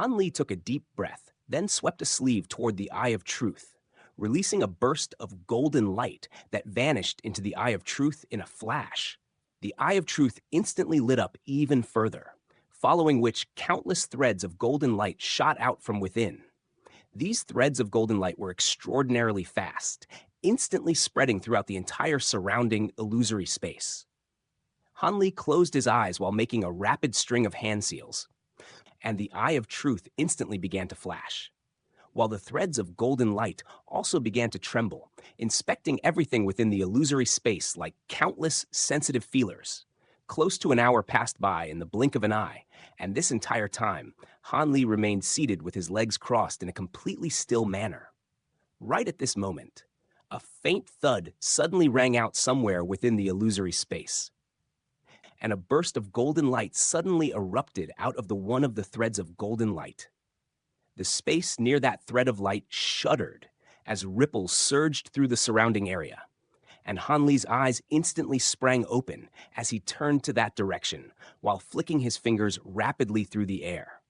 Han Li took a deep breath, then swept a sleeve toward the Eye of Truth, releasing a burst of golden light that vanished into the Eye of Truth in a flash. The Eye of Truth instantly lit up even further, following which countless threads of golden light shot out from within. These threads of golden light were extraordinarily fast, instantly spreading throughout the entire surrounding illusory space. Han Li closed his eyes while making a rapid string of hand seals, and the Eye of Truth instantly began to flash, while the threads of golden light also began to tremble, inspecting everything within the illusory space like countless sensitive feelers. Close to an hour passed by in the blink of an eye, and this entire time, Han Li remained seated with his legs crossed in a completely still manner. Right at this moment, a faint thud suddenly rang out somewhere within the illusory space, and a burst of golden light suddenly erupted out of one of the threads of golden light. The space near that thread of light shuddered as ripples surged through the surrounding area, and Han Li's eyes instantly sprang open as he turned to that direction while flicking his fingers rapidly through the air.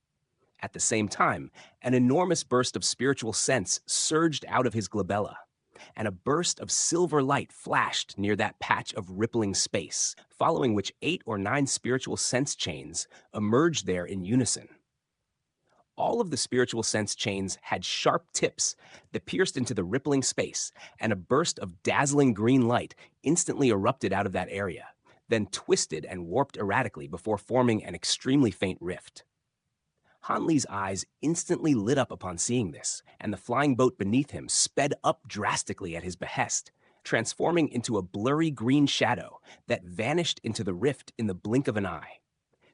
At the same time, an enormous burst of spiritual sense surged out of his glabella, and a burst of silver light flashed near that patch of rippling space, following which 8 or 9 spiritual sense chains emerged there in unison. All of the spiritual sense chains had sharp tips that pierced into the rippling space, and a burst of dazzling green light instantly erupted out of that area, then twisted and warped erratically before forming an extremely faint rift. Han Li's eyes instantly lit up upon seeing this, and the flying boat beneath him sped up drastically at his behest, transforming into a blurry green shadow that vanished into the rift in the blink of an eye.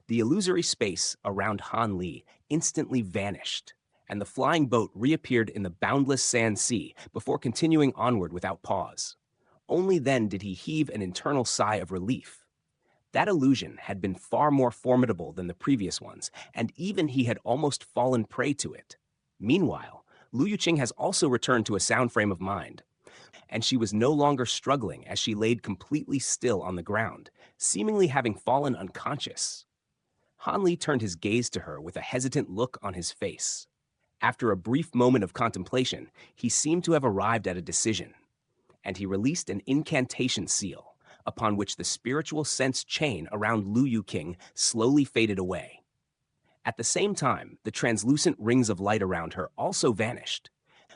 The illusory space around Han Li instantly vanished, and the flying boat reappeared in the boundless sand sea before continuing onward without pause. Only then did he heave an internal sigh of relief. That illusion had been far more formidable than the previous ones, and even he had almost fallen prey to it. Meanwhile, Lu Yuqing has also returned to a sound frame of mind, and she was no longer struggling as she laid completely still on the ground, seemingly having fallen unconscious. Han Li turned his gaze to her with a hesitant look on his face. After a brief moment of contemplation, he seemed to have arrived at a decision, and he released an incantation seal, upon which the spiritual sense chain around Lu Yuqing slowly faded away. At the same time, the translucent rings of light around her also vanished,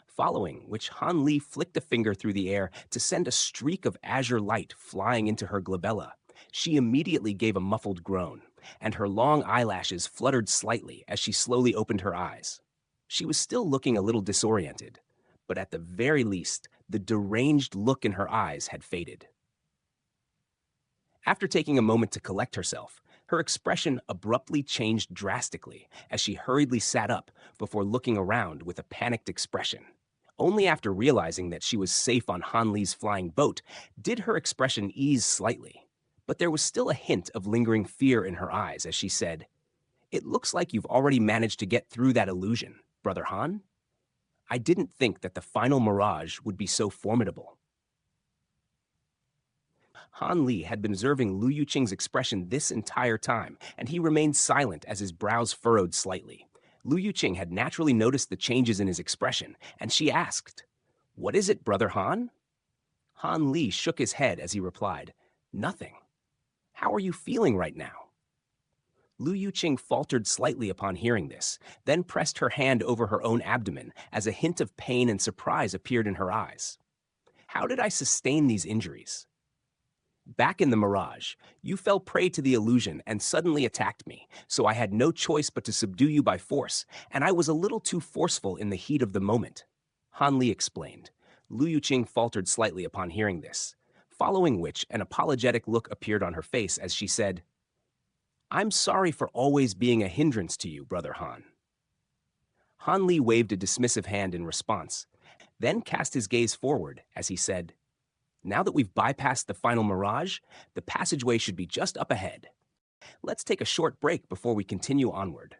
following which Han Li flicked a finger through the air to send a streak of azure light flying into her glabella. She immediately gave a muffled groan, and her long eyelashes fluttered slightly as she slowly opened her eyes. She was still looking a little disoriented, but at the very least, the deranged look in her eyes had faded. After taking a moment to collect herself, her expression abruptly changed drastically as she hurriedly sat up before looking around with a panicked expression. Only after realizing that she was safe on Han Li's flying boat did her expression ease slightly, but there was still a hint of lingering fear in her eyes as she said, "It looks like you've already managed to get through that illusion, Brother Han. I didn't think that the final mirage would be so formidable." Han Li had been observing Lu Yuqing's expression this entire time, and he remained silent as his brows furrowed slightly. Lu Yuqing had naturally noticed the changes in his expression, and she asked, "What is it, Brother Han?" Han Li shook his head as he replied, "Nothing. How are you feeling right now?" Lu Yuqing faltered slightly upon hearing this, then pressed her hand over her own abdomen as a hint of pain and surprise appeared in her eyes. "How did I sustain these injuries?" "Back in the mirage, you fell prey to the illusion and suddenly attacked me, so I had no choice but to subdue you by force, and I was a little too forceful in the heat of the moment," Han Li explained. Lu Yuqing faltered slightly upon hearing this, following which an apologetic look appeared on her face as she said, "I'm sorry for always being a hindrance to you, Brother Han." Han Li waved a dismissive hand in response, then cast his gaze forward as he said, "Now that we've bypassed the final mirage, the passageway should be just up ahead. Let's take a short break before we continue onward."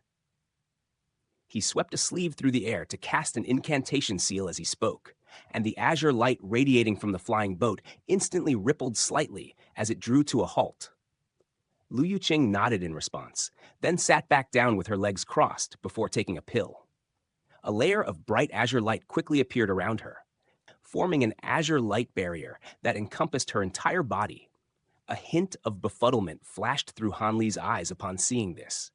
He swept a sleeve through the air to cast an incantation seal as he spoke, and the azure light radiating from the flying boat instantly rippled slightly as it drew to a halt. Lu Yuqing nodded in response, then sat back down with her legs crossed before taking a pill. A layer of bright azure light quickly appeared around her, forming an azure light barrier that encompassed her entire body. A hint of befuddlement flashed through Han Li's eyes upon seeing this.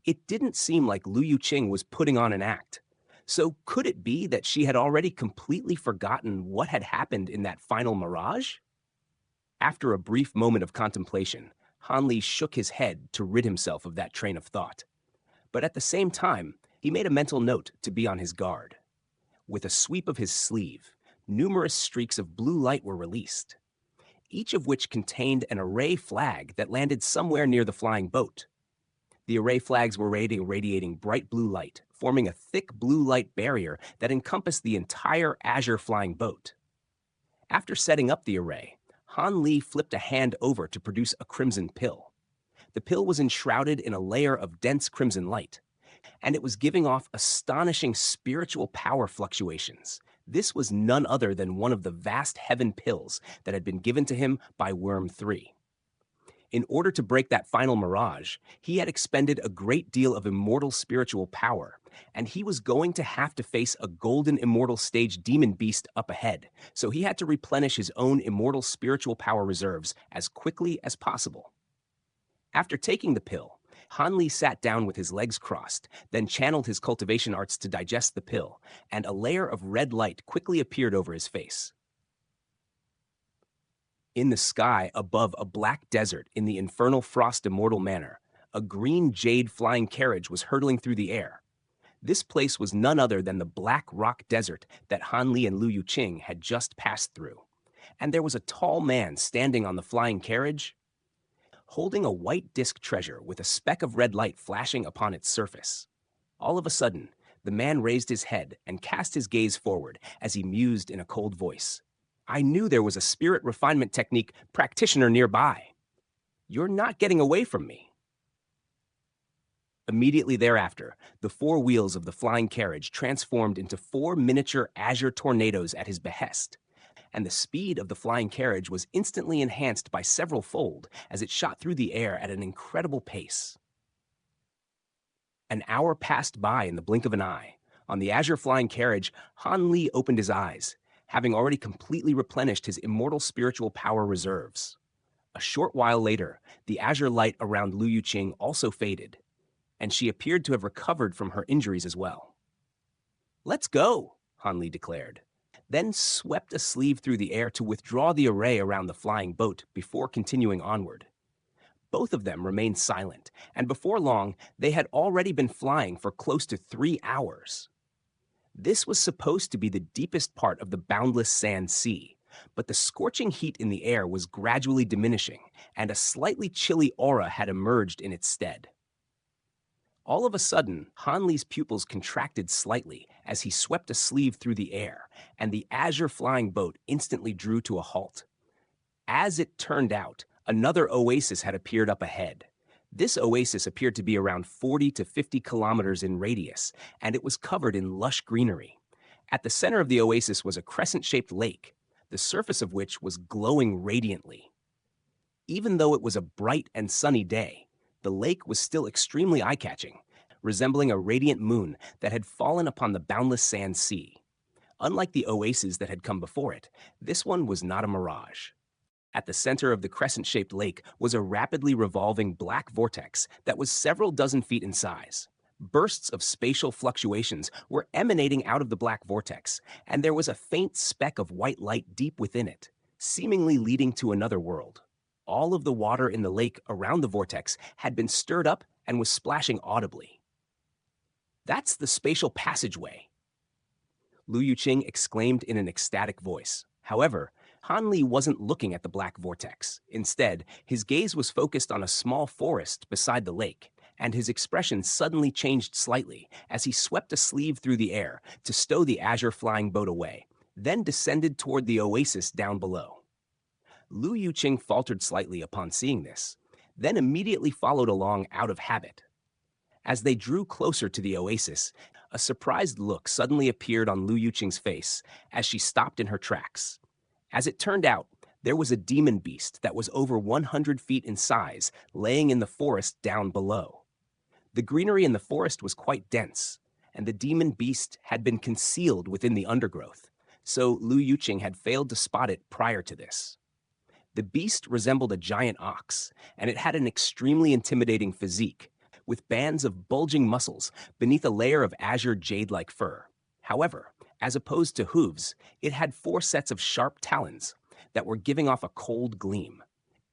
It didn't seem like Lu Yuqing was putting on an act. So could it be that she had already completely forgotten what had happened in that final mirage? After a brief moment of contemplation, Han Li shook his head to rid himself of that train of thought. But at the same time, he made a mental note to be on his guard. With a sweep of his sleeve, numerous streaks of blue light were released, each of which contained an array flag that landed somewhere near the flying boat. The array flags were radiating bright blue light, forming a thick blue light barrier that encompassed the entire azure flying boat. After setting up the array, Han Li flipped a hand over to produce a crimson pill. The pill was enshrouded in a layer of dense crimson light, and it was giving off astonishing spiritual power fluctuations. This was none other than one of the vast heaven pills that had been given to him by Worm 3. In order to break that final mirage, he had expended a great deal of immortal spiritual power, and he was going to have to face a golden immortal stage demon beast up ahead, so he had to replenish his own immortal spiritual power reserves as quickly as possible. After taking the pill, Han Li sat down with his legs crossed, then channeled his cultivation arts to digest the pill, and a layer of red light quickly appeared over his face. In the sky above a black desert in the infernal frost immortal manor, a green jade flying carriage was hurtling through the air. This place was none other than the black rock desert that Han Li and Lu Yuqing had just passed through. And there was a tall man standing on the flying carriage, holding a white disc treasure with a speck of red light flashing upon its surface. All of a sudden, the man raised his head and cast his gaze forward as he mused in a cold voice. I knew there was a spirit refinement technique practitioner nearby. You're not getting away from me. Immediately thereafter, the four wheels of the flying carriage transformed into 4 miniature azure tornadoes at his behest, and the speed of the flying carriage was instantly enhanced by several fold as it shot through the air at an incredible pace. An hour passed by in the blink of an eye. On the azure flying carriage, Han Li opened his eyes, having already completely replenished his immortal spiritual power reserves. A short while later, the azure light around Lu Yuqing also faded, and she appeared to have recovered from her injuries as well. Let's go, Han Li declared, then swept a sleeve through the air to withdraw the array around the flying boat before continuing onward. Both of them remained silent, and before long, they had already been flying for close to 3 hours. This was supposed to be the deepest part of the boundless sand sea, but the scorching heat in the air was gradually diminishing, and a slightly chilly aura had emerged in its stead. All of a sudden, Han Li's pupils contracted slightly as he swept a sleeve through the air, and the azure flying boat instantly drew to a halt. As it turned out, another oasis had appeared up ahead. This oasis appeared to be around 40 to 50 kilometers in radius, and it was covered in lush greenery. At the center of the oasis was a crescent-shaped lake, the surface of which was glowing radiantly. Even though it was a bright and sunny day, the lake was still extremely eye-catching, resembling a radiant moon that had fallen upon the boundless sand sea. Unlike the oases that had come before it, this one was not a mirage. At the center of the crescent-shaped lake was a rapidly revolving black vortex that was several dozen feet in size. Bursts of spatial fluctuations were emanating out of the black vortex, and there was a faint speck of white light deep within it, seemingly leading to another world. All of the water in the lake around the vortex had been stirred up and was splashing audibly. That's the spatial passageway, Lu Yuqing exclaimed in an ecstatic voice. However, Han Li wasn't looking at the black vortex. Instead, his gaze was focused on a small forest beside the lake, and his expression suddenly changed slightly as he swept a sleeve through the air to stow the azure flying boat away, then descended toward the oasis down below. Lu Yuqing faltered slightly upon seeing this, then immediately followed along out of habit. As they drew closer to the oasis, a surprised look suddenly appeared on Lu Yuqing's face as she stopped in her tracks. As it turned out, There was a demon beast that was over 100 feet in size, laying in the forest down below. The greenery in the forest was quite dense, and the demon beast had been concealed within the undergrowth, so Lu Yuqing had failed to spot it prior to this. The beast resembled a giant ox, and it had an extremely intimidating physique, with bands of bulging muscles beneath a layer of azure jade-like fur. However, as opposed to hooves, it had 4 sets of sharp talons that were giving off a cold gleam.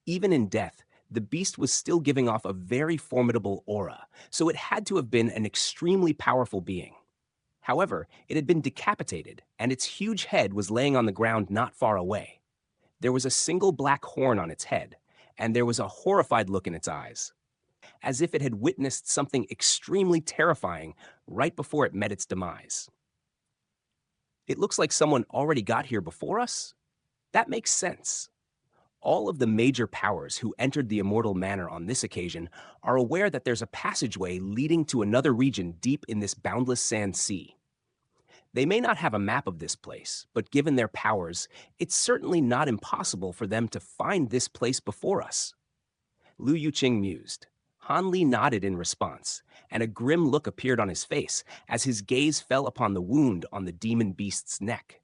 Even in death, the beast was still giving off a very formidable aura, so it had to have been an extremely powerful being. However, it had been decapitated, and its huge head was laying on the ground not far away. There was a single black horn on its head, and there was a horrified look in its eyes, as if it had witnessed something extremely terrifying right before it met its demise. It looks like someone already got here before us? That makes sense. All of the major powers who entered the Immortal Manor on this occasion are aware that there's a passageway leading to another region deep in this boundless sand sea. They may not have a map of this place, but given their powers, it's certainly not impossible for them to find this place before us. Lu Yuqing mused. Han Li nodded in response, and a grim look appeared on his face as his gaze fell upon the wound on the demon beast's neck.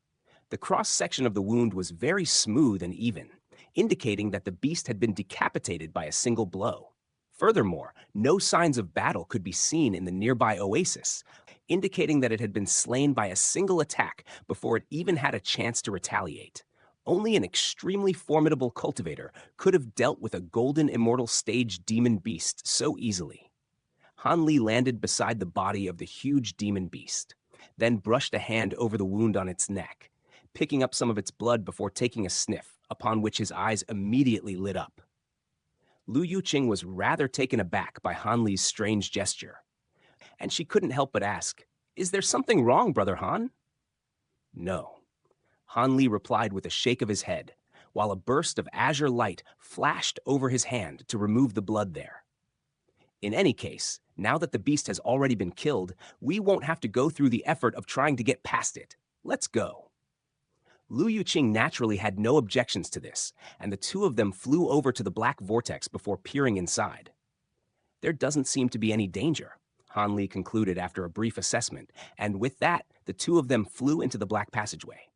The cross-section of the wound was very smooth and even, indicating that the beast had been decapitated by a single blow. Furthermore, no signs of battle could be seen in the nearby oasis, indicating that it had been slain by a single attack before it even had a chance to retaliate. Only an extremely formidable cultivator could have dealt with a golden immortal stage demon beast so easily. Han Li landed beside the body of the huge demon beast, then brushed a hand over the wound on its neck, picking up some of its blood before taking a sniff, upon which his eyes immediately lit up. Lu Yuqing was rather taken aback by Han Li's strange gesture, and she couldn't help but ask, "Is there something wrong, Brother Han?" "No." Han Li replied with a shake of his head, while a burst of azure light flashed over his hand to remove the blood there. "In any case, now that the beast has already been killed, we won't have to go through the effort of trying to get past it. Let's go." Lu Yuqing naturally had no objections to this, and the two of them flew over to the black vortex before peering inside. "There doesn't seem to be any danger," Han Li concluded after a brief assessment, and with that, the two of them flew into the black passageway.